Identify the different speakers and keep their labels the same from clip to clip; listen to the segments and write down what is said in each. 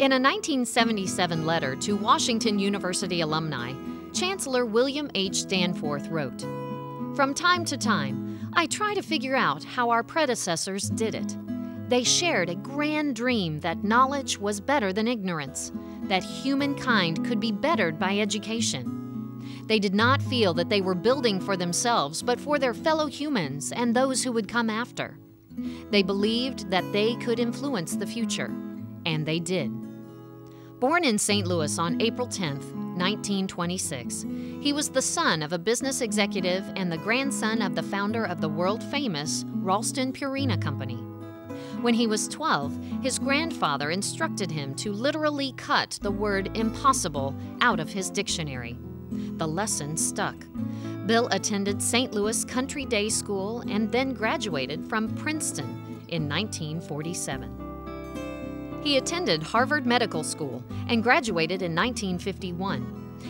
Speaker 1: In a 1977 letter to Washington University alumni, Chancellor William H. Danforth wrote, "From time to time, I try to figure out how our predecessors did it. They shared a grand dream that knowledge was better than ignorance, that humankind could be bettered by education. They did not feel that they were building for themselves, but for their fellow humans and those who would come after. They believed that they could influence the future, and they did." Born in St. Louis on April 10, 1926, he was the son of a business executive and the grandson of the founder of the world-famous Ralston Purina Company. When he was 12, his grandfather instructed him to literally cut the word impossible out of his dictionary. The lesson stuck. Bill attended St. Louis Country Day School and then graduated from Princeton in 1947. He attended Harvard Medical School and graduated in 1951,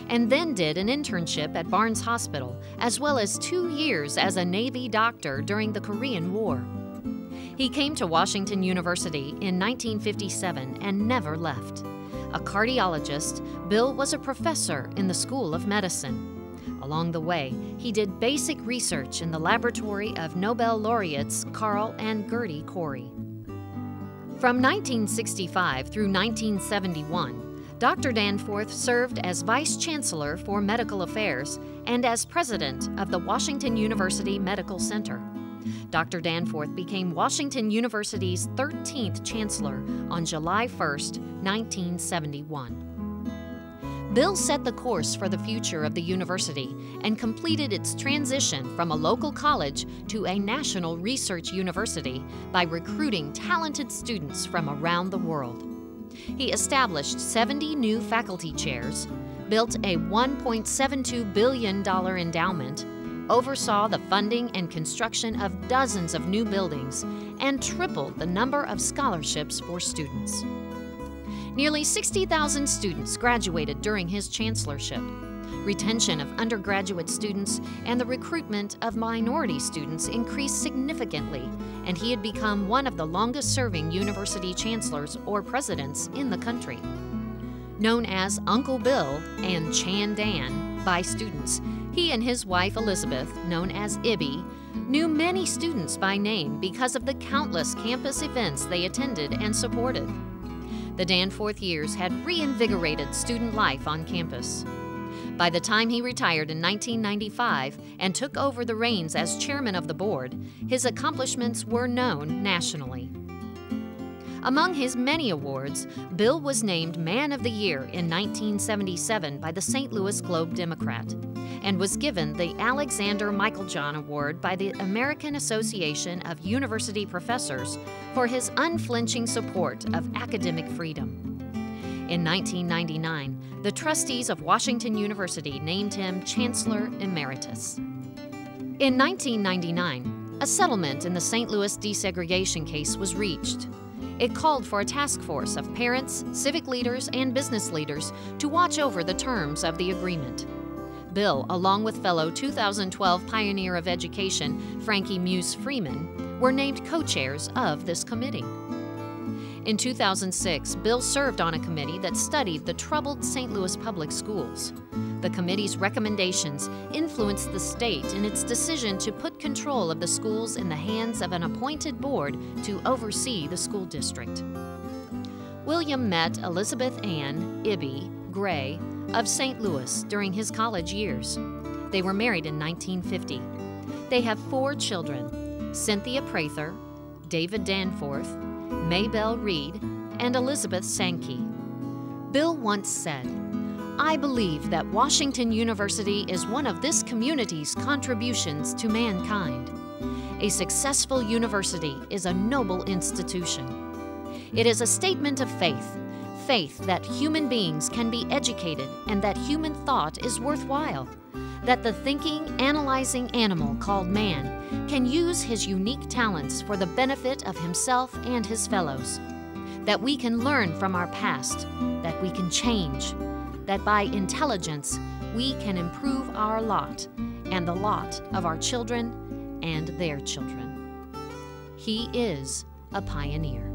Speaker 1: and then did an internship at Barnes Hospital, as well as 2 years as a Navy doctor during the Korean War. He came to Washington University in 1957 and never left. A cardiologist, Bill was a professor in the School of Medicine. Along the way, he did basic research in the laboratory of Nobel laureates Carl and Gertie Corey. From 1965 through 1971, Dr. Danforth served as Vice Chancellor for Medical Affairs and as President of the Washington University Medical Center. Dr. Danforth became Washington University's 13th Chancellor on July 1, 1971. Bill set the course for the future of the university and completed its transition from a local college to a national research university by recruiting talented students from around the world. He established 70 new faculty chairs, built a $1.72 billion endowment, oversaw the funding and construction of dozens of new buildings, and tripled the number of scholarships for students. Nearly 60,000 students graduated during his chancellorship. Retention of undergraduate students and the recruitment of minority students increased significantly, and he had become one of the longest-serving university chancellors or presidents in the country. Known as Uncle Bill and Chan Dan by students, he and his wife Elizabeth, known as Ibby, knew many students by name because of the countless campus events they attended and supported. The Danforth years had reinvigorated student life on campus. By the time he retired in 1995 and took over the reins as chairman of the board, his accomplishments were known nationally. Among his many awards, Bill was named Man of the Year in 1977 by the St. Louis Globe-Democrat and was given the Alexander Meiklejohn Award by the American Association of University Professors for his unflinching support of academic freedom. In 1999, the trustees of Washington University named him Chancellor Emeritus. In 1999, a settlement in the St. Louis desegregation case was reached. It called for a task force of parents, civic leaders, and business leaders to watch over the terms of the agreement. Bill, along with fellow 2012 pioneer of education Frankie Muse Freeman, were named co-chairs of this committee. In 2006, Bill served on a committee that studied the troubled St. Louis public schools. The committee's recommendations influenced the state in its decision to put control of the schools in the hands of an appointed board to oversee the school district. William met Elizabeth Ann Ibby Gray of St. Louis during his college years. They were married in 1950. They have 4 children: Cynthia Prather, David Danforth, Maybelle Reed, and Elizabeth Sankey. Bill once said, "I believe that Washington University is one of this community's contributions to mankind. A successful university is a noble institution. It is a statement of faith, faith that human beings can be educated and that human thought is worthwhile, that the thinking, analyzing animal called man can use his unique talents for the benefit of himself and his fellows, that we can learn from our past, that we can change, that by intelligence we can improve our lot and the lot of our children and their children." He is a pioneer.